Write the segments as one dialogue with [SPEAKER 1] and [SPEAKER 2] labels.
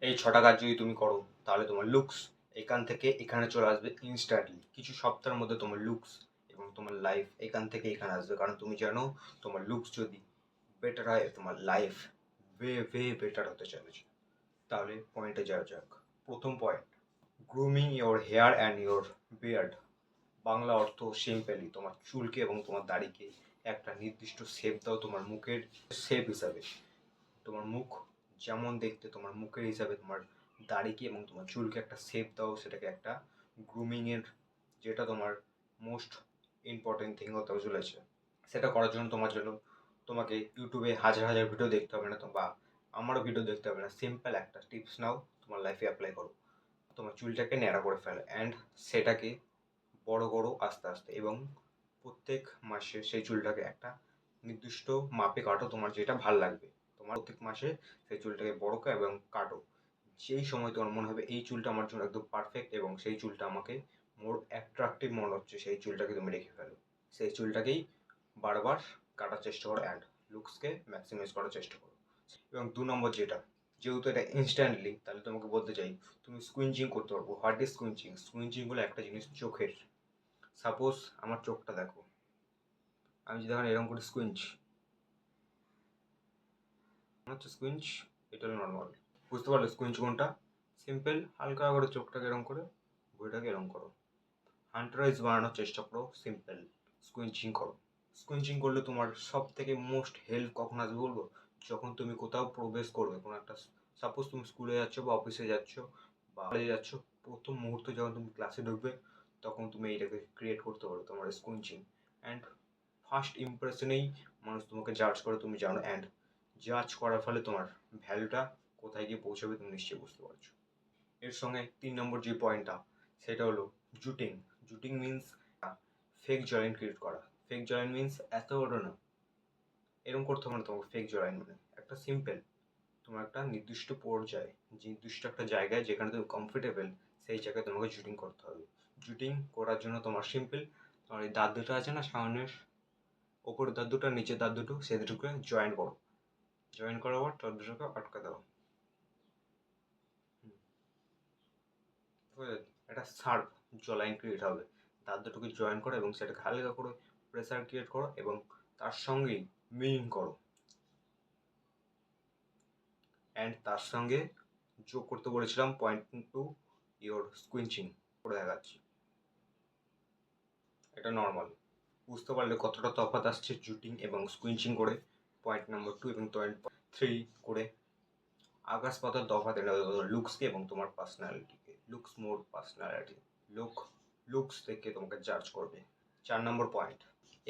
[SPEAKER 1] এই ৬টা কাজ যদি তুমি করো তাহলে তোমার লুকস এখান থেকে এখানে চলে আসবে ইনস্ট্যান্টলি। কিছু সপ্তাহের মধ্যে তোমার লুকস এবং তোমার লাইফ এখান থেকে এখানে আসবে। কারণ তুমি জানো তোমার লুকস যদি বেটার হয় তোমার লাইফ বেটার হতে চলেছে। তাহলে পয়েন্টে যাওয়া যাক। প্রথম point, grooming your hair and your beard. Bangla অর্থ সিম্পলি তোমার চুলকে এবং তোমার দাড়িকে একটা নির্দিষ্ট শেপ দাও তোমার মুখের শেপ হিসাবে। তোমার মুখ যেমন দেখতে তোমার মুখের হিসাবে তোমার দাড়িকে এবং তোমার চুলকে একটা শেপ দাও, সেটাকে একটা গ্রুমিংয়ের যেটা তোমার মোস্ট ইম্পর্টেন্ট থিং হতে চলেছে। সেটা করার জন্য তোমাকে ইউটিউবে হাজার হাজার ভিডিও দেখতে হবে না, বা আমারও ভিডিও দেখতে হবে না। সিম্পল একটা টিপস নাও, তোমার লাইফে অ্যাপ্লাই করো। তোমার চুলটাকে ন্যাড়া করে ফেলো অ্যান্ড সেটাকে বড় করো আস্তে আস্তে, এবং প্রত্যেক মাসে সেই চুলটাকে একটা নির্দিষ্ট মাপে কাটো তোমার যেটা ভাল লাগবে। তোমার প্রত্যেক মাসে সেই চুলটাকে বড় করো এবং কাটো। যেই সময় তোমার মনে হবে এই চুলটা আমার জন্য একদম পারফেক্ট এবং সেই চুলটা আমাকে মোর অ্যাট্রাকটিভ মনে হচ্ছে, সেই চুলটাকে তুমি রেখে ফেলো। সেই চুলটাকেই বারবার কাটার চেষ্টা করো অ্যান্ড লুকসকে ম্যাক্সিমাইজ করার চেষ্টা করো। এবং ২ নম্বর যেটা, যেহেতু এটা ইনস্ট্যান্টলি, তাহলে তোমাকে বলতে চাই তুমি স্কুইঞ্চিং করতে পারবো। What is স্কুইঞ্চিং? স্কুইঞ্চিং হলো একটা জিনিস চোখের। সাপোজ আমার চোখটা দেখো, আমি যদি এখন এরকম করে স্কুইঞ্চ, মনে হচ্ছে স্কুইঞ্চ, এটা হলো নর্মাল। বুঝতে পারলে স্কুইঞ্চ কোনটা? সিম্পল, হালকা করে চোখটাকে এরকম করে বইটাকে এরকম করো। হান্টার আইজ বানানোর চেষ্টা করো, সিম্পল স্কুইঞ্চিং করো। স্কুইঞ্চিং করলে তোমার সব থেকে মোস্ট হেল্প কখন আসবে বলবো? যখন তুমি কোথাও প্রবেশ করবে, কোনো একটা, সাপোজ তুমি স্কুলে যাচ্ছ বা অফিসে যাচ্ছ বা কলেজে যাচ্ছ, প্রথম মুহূর্তে যখন তুমি ক্লাসে ঢুকবে তখন তুমি এইটাকে ক্রিয়েট করতে পারো তোমার স্কুইঞ্চিং। অ্যান্ড ফার্স্ট ইমপ্রেশনেই মানুষ তোমাকে জাজ করে, তুমি জানো। অ্যান্ড জাজ করার ফলে তোমার ভ্যালুটা কোথায় গিয়ে পৌঁছাবে তুমি নিশ্চয়ই বুঝতে পারছো। এর সঙ্গে ৩ নম্বর যে পয়েন্টটা, সেটা হলো জুটিং। জুটিং মিন্স ফেক জয়েন্ট ক্রিয়েট করা। ফেক জয়েন্ট মিন্স এত বড় না, এরকম করতে হবে না। তোমাকে ফেক জয়েন্ট মানে একটা সিম্পল, তোমার একটা নির্দিষ্ট পর্যায়ে, নির্দিষ্ট একটা জায়গায় যেখানে তুমি কমফোর্টেবল, সেই জায়গায় তোমাকে জুটিং করতে হবে। জুটিং করার জন্য তোমার সিম্পল, তোমার এই দাঁত দুটো আছে না সামনের, ওপরের দাঁত দুটো নিচের দাঁত দুটো, সেই দুটোকে জয়েন করো। জয়েন করার পর তার দুটোকে আটকা দাও। একটা শার্প জ লাইন ক্রিয়েট হবে। দাঁত দুটোকে জয়েন করো এবং সেটাকে হালকা করে প্রেসার ক্রিয়েট করো এবং তার সঙ্গেই মিলিং করো। অ্যান্ড তার সঙ্গে যোগ করতে বলেছিলাম পয়েন্ট টু ইওর স্কুইঞ্চিং করে দেখাচ্ছি। এটা নর্মাল। বুঝতে পারলে কতটা তফাৎ আসছে জুটিং এবং স্কুইঞ্চিং করে। পয়েন্ট নাম্বার 2 এবং পয়েন্ট 3 করে আকাশ পাতাল তফাৎ এটা লুকসকে এবং তোমার পার্সোনালিটিকে। Looks more personality. লুকস থেকে তোমাকে জাজ করবে। ৪ নম্বর পয়েন্ট,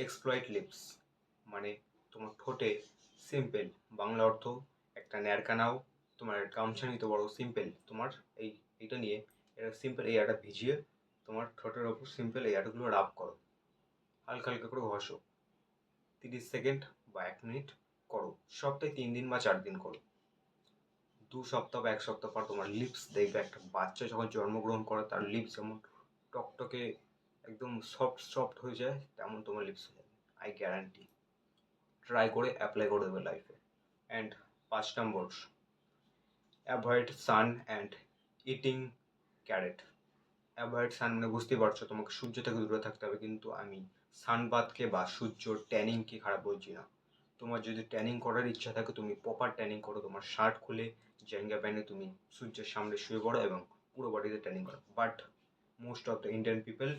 [SPEAKER 1] এক্সপ্লয়েট লিপস, মানে তোমার ঠোঁটে সিম্পল, বাংলা অর্থ একটা ন্যাড়কা নাও, তোমার গামছা নিতে পারো। সিম্পল তোমার এইটা নিয়ে এটা সিম্পল এই আটা ভিজিয়ে তোমার ঠোঁটের ওপর সিম্পল এই আটাগুলো রাব করো, হালকা হালকা করে ঘষো। 30 সেকেন্ড বা 1 মিনিট করো। সপ্তাহে 3 দিন বা 4 দিন করো। 2 সপ্তাহ বা 1 সপ্তাহ পর তোমার লিপস দেখবে, একটা বাচ্চা যখন জন্মগ্রহণ করে তার লিপস যেমন টকটকে একদম সফট সফট হয়ে যায়, তেমন তোমার লিপস হয়ে যাবে। I guarantee. ট্রাই করে অ্যাপ্লাই করে দেবে লাইফে। And 5 number, avoid sun and eating carrot. Avoid sun মানে বুঝতেই পারছো, তোমাকে সূর্য থেকে দূরে থাকতে হবে। কিন্তু আমি সানবাথকে বা সূর্য ট্যানিংকে খারাপ বলছি না। তোমার যদি ট্যানিং করার ইচ্ছা থাকে তুমি প্রপার ট্যানিং করো। তোমার শার্ট খুলে জাঙ্গা প্যান্টে তুমি সূর্যের সামনে শুয়ে পড়ো এবং পুরো বডিতে ট্যানিং করো। But most of the Indian people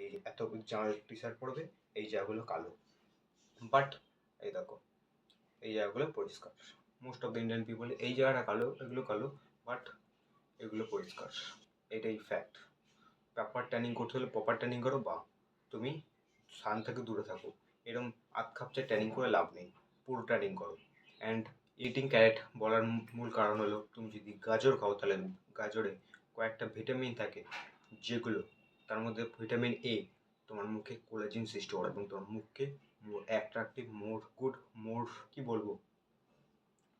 [SPEAKER 1] এই এত জামা টি শার্ট পরবে, এই জায়গাগুলো কালো। বাট এই দেখো, এই জায়গাগুলো পরিষ্কার। Most of the Indian people এই জায়গাটা কালো, এগুলো কালো, বাট এগুলো পরিষ্কার। এটাই ফ্যাক্ট। প্রপার ট্যানিং করতে হলে প্রপার ট্যানিং করো, বা তুমি সান থেকে দূরে থাকো। এরকম আধ খাপচে ট্যানিং করে লাভ নেই, পুরো ট্যানিং করো। অ্যান্ড ইটিং ক্যারেট বলার মূল কারণ হলো তুমি যদি গাজর খাও তাহলে গাজরে কয়েকটা ভিটামিন থাকে, যেগুলো তার মধ্যে ভিটামিন এ তোমার মুখে কোলাজিন সৃষ্টি করে এবং তোমার মুখকে মোর অ্যাট্রাকটিভ, মোর গুড, মোর কী বলবো,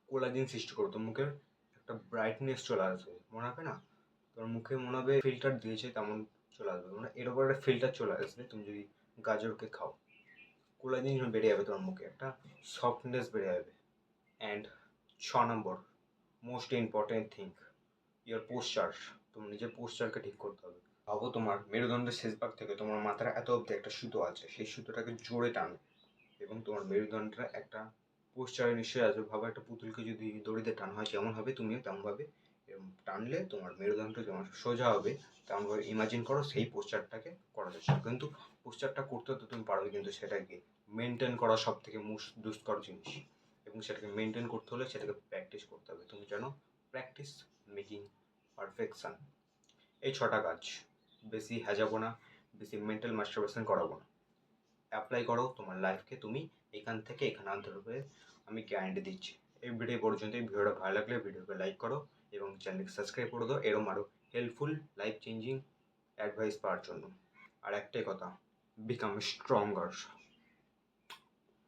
[SPEAKER 1] কোলাজিন সৃষ্টি করো। তোমার মুখের একটা ব্রাইটনেস চলে আসবে, মনে হবে না তোমার মুখে মনে হবে ফিল্টার দিয়েছে তেমন চলে আসবে, মানে এর উপর একটা ফিল্টার চলে আসবে তুমি যদি গাজরকে খাও। কোলাজিন বেড়ে যাবে তোমার মুখে, একটা সফটনেস বেড়ে যাবে। And 6 number most important thing, year poster, তোমার নিজের পোস্টারকে ঠিক করতে হবে। ভাবো তোমার মেরুদণ্ডের শেষ ভাগ থেকে তোমার মাথার এত অবধি একটা সুতো আছে, সেই সুতোটাকে জোরে টানো এবং তোমার মেরুদণ্ডটা একটা পোস্টারে নিশ্চয়ই আসবে। ভাবো একটা পুতুলকে যদি দড়িতে টানা হয় যেমন হবে, তুমিও তেমনভাবে এরম টানলে তোমার মেরুদণ্ড যেমন সোজা হবে তেমনভাবে ইমাজিন করো সেই পোস্টারটাকে করা যাচ্ছে। কিন্তু পোস্টারটা করতে তো তুমি পারবে, কিন্তু সেটাকে মেনটেন করা সব থেকে দুষ্কর জিনিস, এবং সেটাকে মেনটেন করতে হলে সেটাকে প্র্যাকটিস করতে হবে। তুমি জানো, প্র্যাকটিস মেকিং পারফেকশন। এই 6টা কাজ, বেশি হ্যাজাবো না, বেশি মেন্টাল মাস্টারবেশন করাবো না, অ্যাপ্লাই করো তোমার লাইফকে তুমি এখান থেকে এখানে আনতে পারবে, আমি গ্যারান্টি দিচ্ছি। এই ভিডিও পর্যন্ত, এই ভিডিওটা ভালো লাগলে ভিডিওকে লাইক করো এবং চ্যানেলকে সাবস্ক্রাইব করে দাও এরম আরও হেল্পফুল লাইফ চেঞ্জিং অ্যাডভাইস পাওয়ার জন্য। আর একটাই কথা, বিকাম স্ট্রঙ্গার।